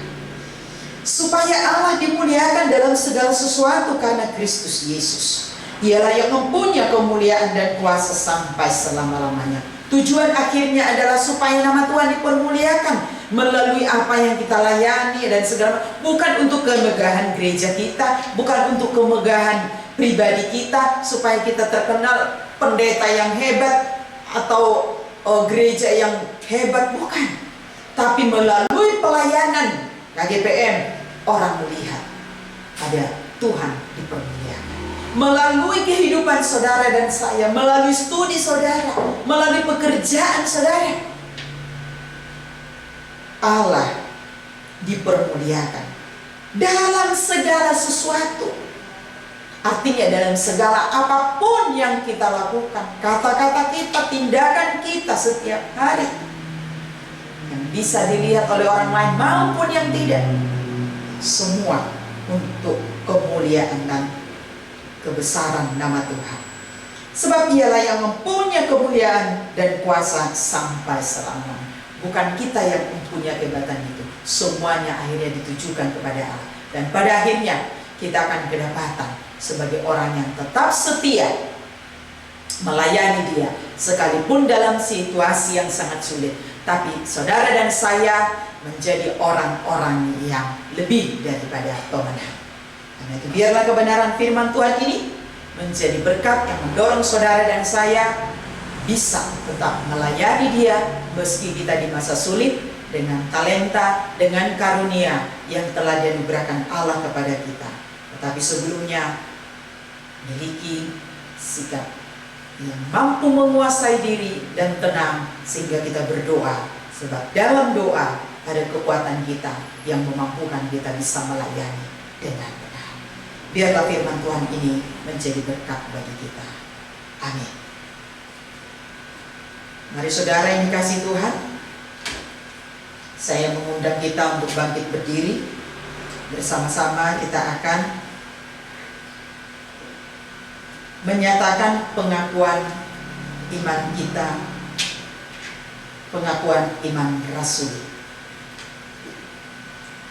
A: Supaya Allah dimuliakan dalam segala sesuatu karena Kristus Yesus. Ialah yang mempunyai kemuliaan dan kuasa sampai selama-lamanya. Tujuan akhirnya adalah supaya nama Tuhan dipermuliakan melalui apa yang kita layani dan segala. Bukan untuk kemegahan gereja kita, bukan untuk kemegahan pribadi kita, supaya kita terkenal pendeta yang hebat atau gereja yang hebat, bukan. Tapi melalui pelayanan KGPM, orang melihat ada Tuhan dipermuliakan. Melalui kehidupan saudara dan saya, melalui studi saudara, melalui pekerjaan saudara, Allah dipermuliakan dalam segala sesuatu. Artinya dalam segala apapun yang kita lakukan, kata-kata kita, tindakan kita setiap hari, yang bisa dilihat oleh orang lain maupun yang tidak, semua untuk kemuliaan dan kebesaran nama Tuhan. Sebab Dialah yang mempunyai kemuliaan dan kuasa sampai selamanya. Bukan kita yang mempunyai kehebatan itu. Semuanya akhirnya ditujukan kepada Allah. Dan pada akhirnya kita akan kedapatan sebagai orang yang tetap setia melayani Dia, sekalipun dalam situasi yang sangat sulit. Tapi saudara dan saya menjadi orang-orang yang lebih daripada pemenang. Karena itu biarlah kebenaran firman Tuhan ini menjadi berkat yang mendorong saudara dan saya bisa tetap melayani Dia meski kita di masa sulit, dengan talenta, dengan karunia yang telah dianugerahkan Allah kepada kita. Tetapi sebelumnya memiliki sikap yang mampu menguasai diri dan tenang sehingga kita berdoa. Sebab dalam doa ada kekuatan kita yang memampukan kita bisa melayani dengan benar. Biarlah firman Tuhan ini menjadi berkat bagi kita. Amin. Mari saudara yang dikasihi Tuhan, saya mengundang kita untuk bangkit berdiri. Bersama-sama kita akan menyatakan pengakuan iman kita, pengakuan iman Rasul.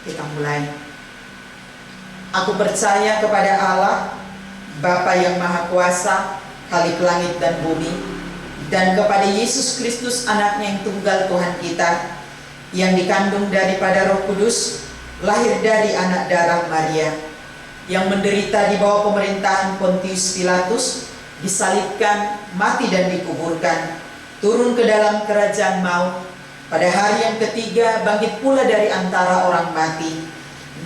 A: Kita mulai. Aku percaya kepada Allah, Bapa yang Maha Kuasa, Khalik langit dan bumi, dan kepada Yesus Kristus anaknya yang tunggal Tuhan kita, yang dikandung daripada Roh Kudus, lahir dari anak darah Maria, yang menderita di bawah pemerintahan Pontius Pilatus, disalibkan, mati dan dikuburkan, turun ke dalam kerajaan maut, pada hari yang ketiga bangkit pula dari antara orang mati,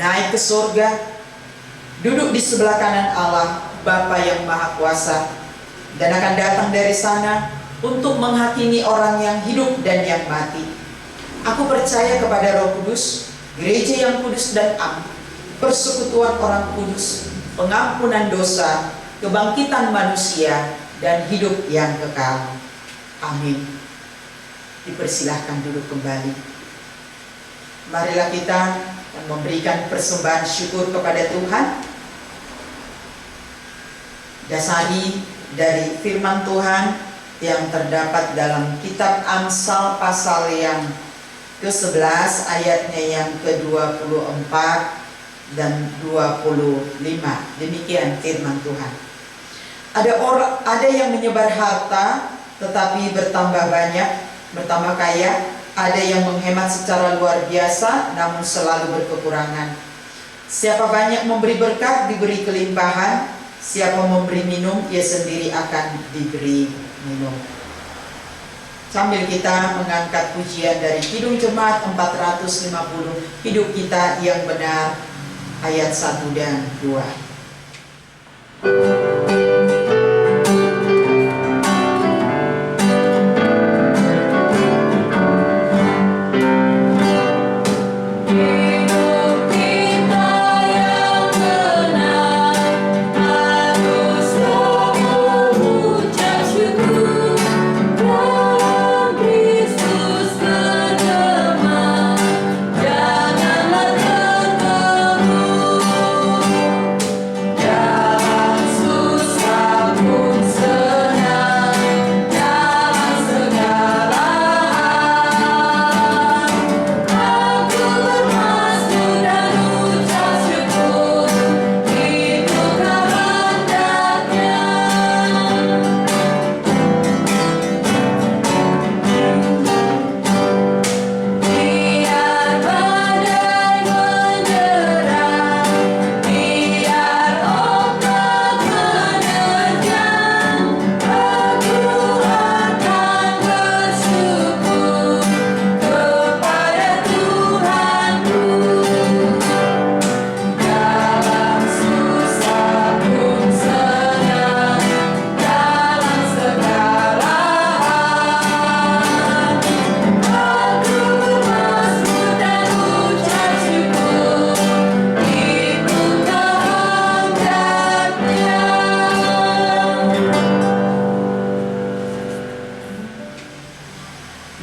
A: naik ke surga, duduk di sebelah kanan Allah, Bapa yang Maha Kuasa, dan akan datang dari sana untuk menghakimi orang yang hidup dan yang mati. Aku percaya kepada Roh Kudus, gereja yang kudus dan am, persekutuan orang kudus, pengampunan dosa, kebangkitan manusia, dan hidup yang kekal. Amin. Dipersilahkan duduk kembali. Marilah kita memberikan persembahan syukur kepada Tuhan. Dasari dari firman Tuhan yang terdapat dalam kitab Amsal pasal yang ke-11 ayatnya yang ke-24 dan 25. Demikian firman Tuhan. Ada yang menyebar harta tetapi bertambah banyak, bertambah kaya. Ada yang menghemat secara luar biasa namun selalu berkekurangan. Siapa banyak memberi berkat diberi kelimpahan. Siapa memberi minum, ia sendiri akan diberi minum. Sambil kita mengangkat pujian dari Kidung Jemaat 450, Hidup Kita Yang Benar, ayat 1 dan 2.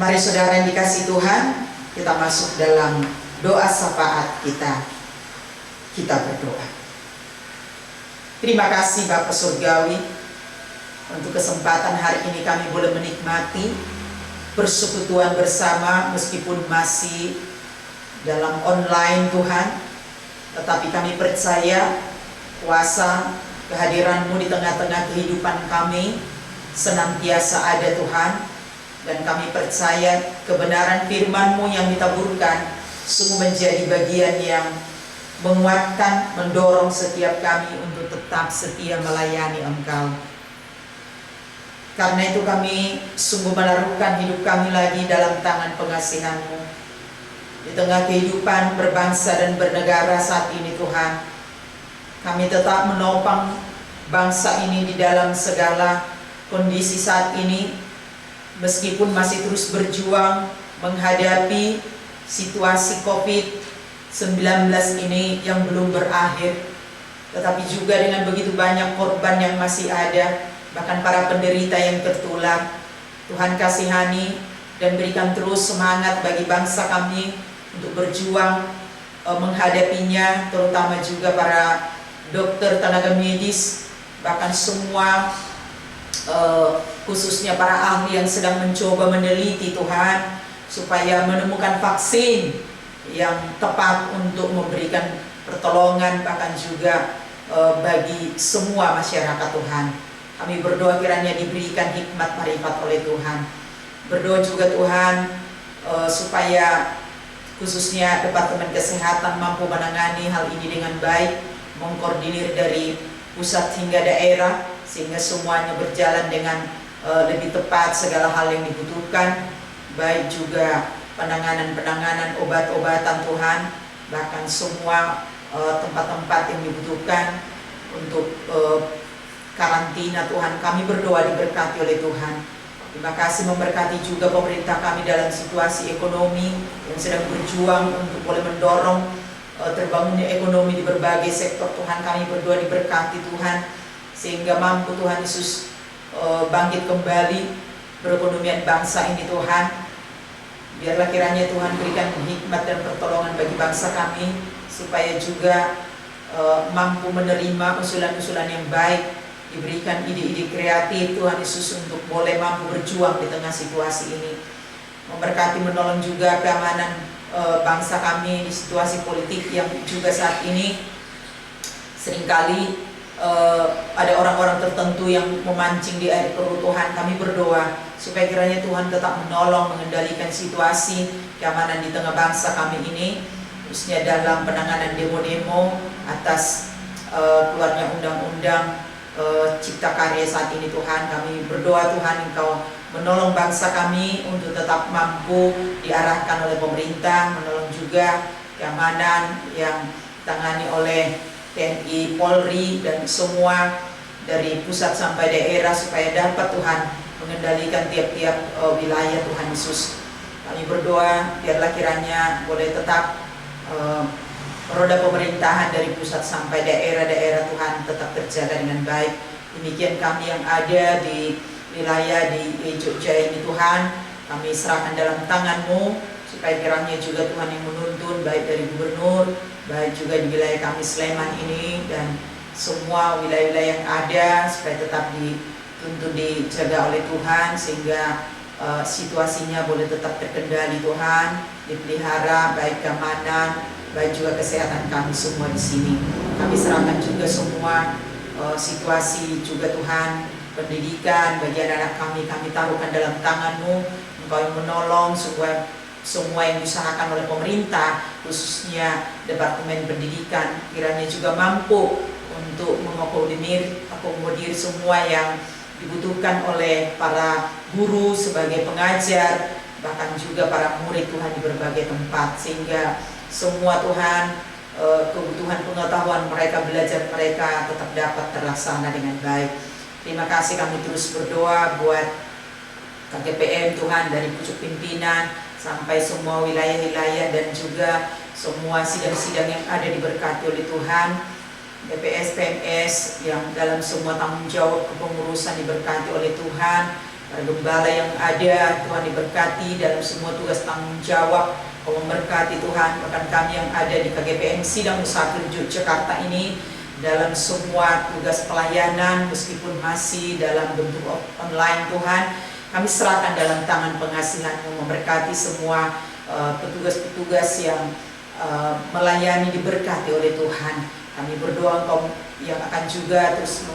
A: Mari saudara yang dikasih Tuhan, kita masuk dalam doa syafaat kita. Kita berdoa. Terima kasih Bapa Surgawi, untuk kesempatan hari ini kami boleh menikmati persekutuan bersama meskipun masih dalam online Tuhan. Tetapi kami percaya kuasa kehadiran-Mu di tengah-tengah kehidupan kami senantiasa ada Tuhan. Dan kami percaya kebenaran firman-Mu yang ditaburkan sungguh menjadi bagian yang menguatkan, mendorong setiap kami untuk tetap setia melayani Engkau. Karena itu kami sungguh menaruhkan hidup kami lagi dalam tangan pengasihan-Mu. Di tengah kehidupan berbangsa dan bernegara saat ini Tuhan, kami tetap menopang bangsa ini di dalam segala kondisi saat ini. Meskipun masih terus berjuang menghadapi situasi COVID-19 ini yang belum berakhir, tetapi juga dengan begitu banyak korban yang masih ada, bahkan para penderita yang tertular. Tuhan kasihani dan berikan terus semangat bagi bangsa kami untuk berjuang menghadapinya, terutama juga para dokter, tenaga medis, bahkan semua khususnya para ahli yang sedang mencoba meneliti Tuhan, supaya menemukan vaksin yang tepat untuk memberikan pertolongan bahkan juga bagi semua masyarakat Tuhan. Kami berdoa kiranya diberikan hikmat marifat oleh Tuhan. Berdoa juga Tuhan supaya khususnya Departemen Kesehatan mampu menangani hal ini dengan baik, mengkoordinir dari pusat hingga daerah, sehingga semuanya berjalan dengan lebih tepat segala hal yang dibutuhkan, baik juga penanganan obat-obatan Tuhan, bahkan semua tempat-tempat yang dibutuhkan untuk karantina Tuhan. Kami berdoa diberkati oleh Tuhan. Terima kasih memberkati juga pemerintah kami dalam situasi ekonomi yang sedang berjuang untuk boleh mendorong terbangunnya ekonomi di berbagai sektor Tuhan. Kami berdoa diberkati Tuhan, sehingga mampu Tuhan Yesus bangkit kembali perekonomian bangsa ini Tuhan. Biarlah kiranya Tuhan berikan hikmat dan pertolongan bagi bangsa kami, supaya juga mampu menerima usulan-usulan yang baik, diberikan ide-ide kreatif Tuhan Yesus untuk boleh mampu berjuang di tengah situasi ini. Memberkati menolong juga keamanan bangsa kami di situasi politik yang juga saat ini seringkali ada orang-orang tertentu yang memancing di air kerusuhan. Kami berdoa supaya kiranya Tuhan tetap menolong mengendalikan situasi keamanan di tengah bangsa kami ini, khususnya dalam penanganan demo-demo atas keluarnya undang-undang Cipta Karya saat ini Tuhan. Kami berdoa Tuhan Engkau menolong bangsa kami untuk tetap mampu diarahkan oleh pemerintah, menolong juga keamanan yang ditangani oleh TNI, Polri, dan semua dari pusat sampai daerah, supaya dapat Tuhan mengendalikan tiap-tiap wilayah Tuhan Yesus. Kami berdoa biarlah kiranya boleh tetap roda pemerintahan dari pusat sampai daerah-daerah Tuhan tetap terjaga dengan baik. Demikian kami yang ada di wilayah di Jogja ini Tuhan, kami serahkan dalam tangan-Mu, supaya kiranya juga Tuhan yang menuntun, baik dari gubernur, baik juga di wilayah kami Sleman ini, dan semua wilayah-wilayah yang ada, supaya tetap dituntun, dijaga oleh Tuhan, sehingga situasinya boleh tetap terkendali Tuhan, dipelihara baik keamanan, baik juga kesehatan kami semua di sini. Kami serahkan juga semua situasi juga Tuhan, pendidikan bagi anak-anak kami taruhkan dalam tangan-Mu. Engkau yang menolong semua yang diusahakan oleh pemerintah, khususnya Departemen Pendidikan, kiranya juga mampu untuk mengakomodir semua yang dibutuhkan oleh para guru sebagai pengajar, bahkan juga para murid Tuhan di berbagai tempat, sehingga semua Tuhan kebutuhan pengetahuan mereka, belajar mereka tetap dapat terlaksana dengan baik. Terima kasih, kami terus berdoa buat KGPM Tuhan, dari pucuk pimpinan sampai semua wilayah-wilayah, dan juga semua sidang-sidang yang ada diberkati oleh Tuhan. DPS, PMS yang dalam semua tanggung jawab kepengurusan diberkati oleh Tuhan. Para gembala yang ada Tuhan diberkati dalam semua tugas tanggung jawab. Kau memberkati Tuhan, bahkan kami yang ada di KGPM Sidang Usaha Kerja Jakarta ini dalam semua tugas pelayanan, meskipun masih dalam bentuk online Tuhan, kami serahkan dalam tangan pengasihan-Mu. Memberkati semua petugas-petugas yang melayani diberkati oleh Tuhan. Kami berdoa Engkau yang akan juga terus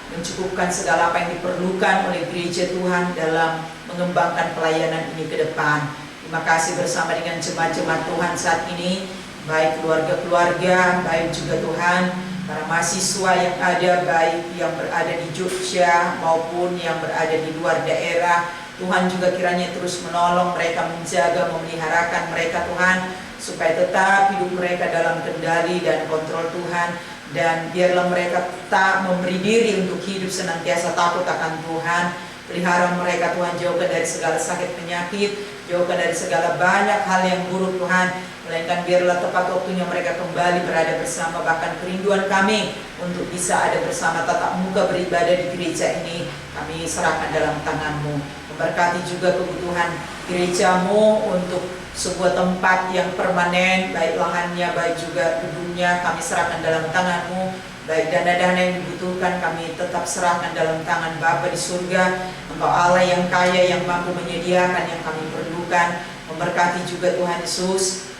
A: mencukupkan segala apa yang diperlukan oleh gereja Tuhan dalam mengembangkan pelayanan ini ke depan. Terima kasih bersama dengan jemaat-jemaat Tuhan saat ini, baik keluarga-keluarga, baik juga Tuhan para mahasiswa yang ada, baik yang berada di Jogja maupun yang berada di luar daerah. Tuhan juga kiranya terus menolong mereka, menjaga, memeliharakan mereka Tuhan, supaya tetap hidup mereka dalam kendali dan kontrol Tuhan. Dan biarlah mereka tetap memberi diri untuk hidup senantiasa takut akan Tuhan. Pelihara mereka Tuhan, jauhkan dari segala sakit penyakit, jauhkan dari segala banyak hal yang buruk Tuhan. Melainkan biarlah tepat waktunya mereka kembali berada bersama. Bahkan kerinduan kami untuk bisa ada bersama tatap muka beribadah di gereja ini, kami serahkan dalam tangan-Mu. Memberkati juga kebutuhan gereja-Mu untuk sebuah tempat yang permanen, baik lahannya, baik juga gedungnya, kami serahkan dalam tangan-Mu. Baik dana-dana yang dibutuhkan, kami tetap serahkan dalam tangan Bapa di surga. Engkau Allah yang kaya, yang mampu menyediakan yang kami perlukan. Memberkati juga Tuhan Yesus,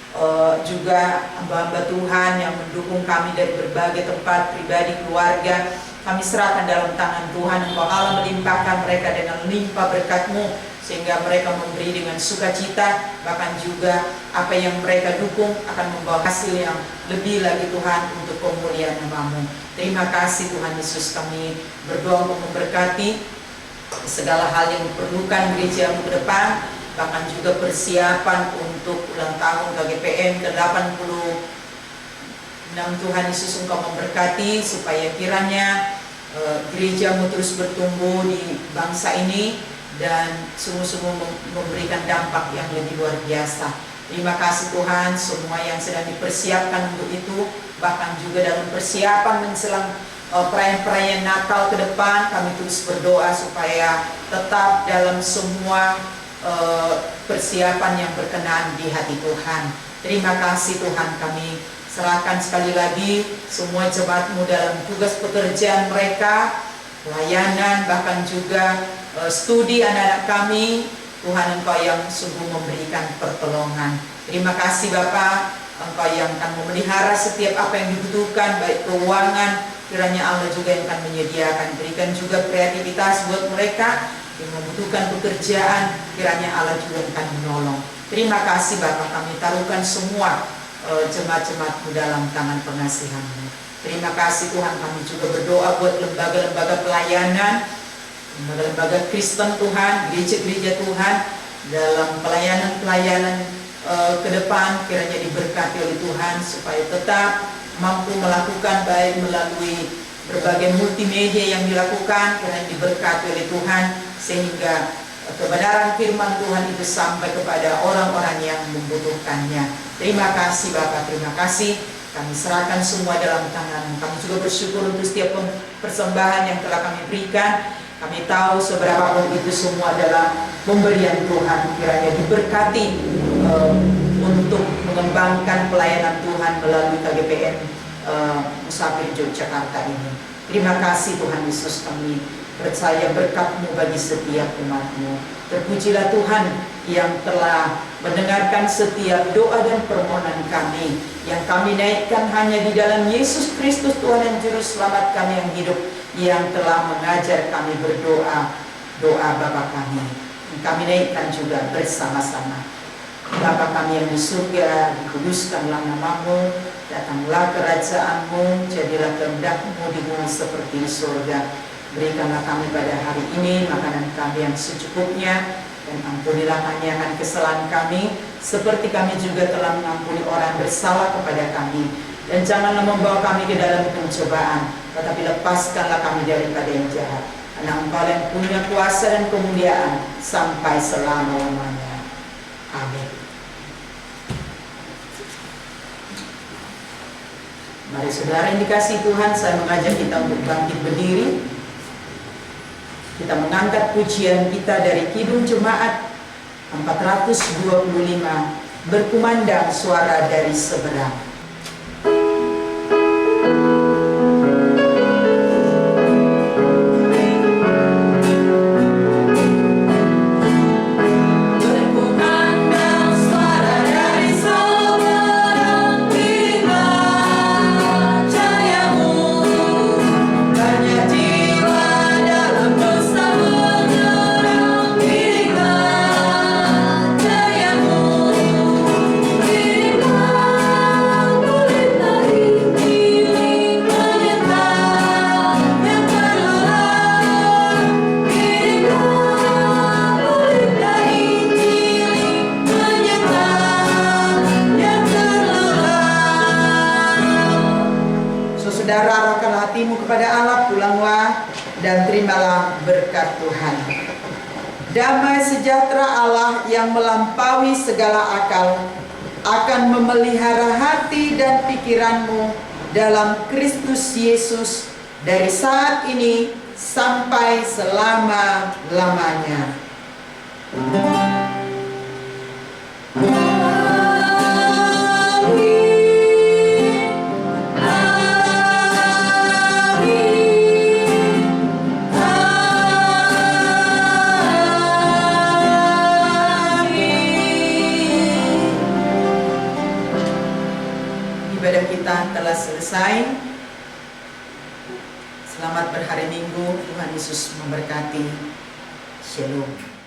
A: juga hamba-hamba Tuhan yang mendukung kami dari berbagai tempat, pribadi, keluarga. Kami serahkan dalam tangan Tuhan. Engkau Allah melimpahkan mereka dengan limpah berkat-Mu, sehingga mereka memberi dengan sukacita, bahkan juga apa yang mereka dukung akan membawa hasil yang lebih lagi Tuhan untuk pemulihan nama-Mu. Terima kasih Tuhan Yesus, kami berdoa untuk memberkati segala hal yang diperlukan gereja-Mu ke depan, bahkan juga persiapan untuk ulang tahun KGPM ke-86. Tuhan Yesus, Engkau memberkati supaya kiranya gereja-Mu terus bertumbuh di bangsa ini dan sungguh-sungguh memberikan dampak yang lebih luar biasa. Terima kasih Tuhan, semua yang sedang dipersiapkan untuk itu, bahkan juga dalam persiapan menjelang perayaan-perayaan Natal ke depan, kami terus berdoa supaya tetap dalam semua persiapan yang berkenan di hati Tuhan. Terima kasih Tuhan, kami serahkan sekali lagi semua jemaat-Mu dalam tugas pekerjaan mereka, pelayanan, bahkan juga studi anak-anak kami. Tuhan, Engkau yang sungguh memberikan pertolongan. Terima kasih Bapa, Engkau yang akan memelihara setiap apa yang dibutuhkan, baik keuangan, kiranya Allah juga yang akan menyediakan. Berikan juga kreativitas buat mereka yang membutuhkan pekerjaan, kiranya Allah juga akan menolong. Terima kasih Bapa, kami taruhkan semua jemaat-jemaat-Mu dalam tangan pengasihan-Mu. Terima kasih Tuhan, kami juga berdoa buat lembaga-lembaga pelayanan, lembaga-lembaga Kristen Tuhan, gereja-gereja Tuhan, dalam pelayanan-pelayanan ke depan, kiranya diberkati oleh Tuhan supaya tetap mampu melakukan baik melalui berbagai multimedia yang dilakukan, kiranya diberkati oleh Tuhan sehingga kebenaran firman Tuhan itu sampai kepada orang-orang yang membutuhkannya. Terima kasih Bapak, terima kasih. Kami serahkan semua dalam tangan-Mu. Kami juga bersyukur untuk setiap persembahan yang telah kami berikan. Kami tahu seberapa pun itu semua adalah pemberian Tuhan. Kiranya diberkati untuk mengembangkan pelayanan Tuhan melalui KGPN Musafir Yogyakarta ini. Terima kasih Tuhan Yesus, kami percaya berkat-Mu bagi setiap umat-Mu. Terpujilah Tuhan yang telah mendengarkan setiap doa dan permohonan kami, yang kami naikkan hanya di dalam Yesus Kristus Tuhan dan Juru Selamat kami yang hidup, yang telah mengajar kami berdoa, doa Bapa kami. Kami naikkan juga bersama-sama. Bapa kami yang di surga, dikuduskanlah nama-Mu, datanglah kerajaan-Mu, jadilah kehendak-Mu di bumi seperti di surga. Berikanlah kami pada hari ini makanan kami yang secukupnya, dan ampunilah kami akan kesalahan kami, seperti kami juga telah mengampuni orang bersalah kepada kami. Dan janganlah membawa kami ke dalam pencobaan, tetapi lepaskanlah kami daripada yang jahat. Karena Engkau yang punya kuasa dan kemuliaan sampai selama-lamanya. Amin. Mari saudara yang dikasihi Tuhan, saya mengajak kita untuk bangkit berdiri. Kita mengangkat pujian kita dari Kidung Jemaat 425, berkumandang suara dari seberang. Saudara, arahkan hatimu kepada Allah, pulanglah dan terimalah berkat Tuhan. Damai sejahtera Allah yang melampaui segala akal akan memelihara hati dan pikiranmu dalam Kristus Yesus dari saat ini sampai selama-lamanya. Ibadah kita telah selesai. Selamat berhari Minggu. Tuhan Yesus memberkati. Shalom.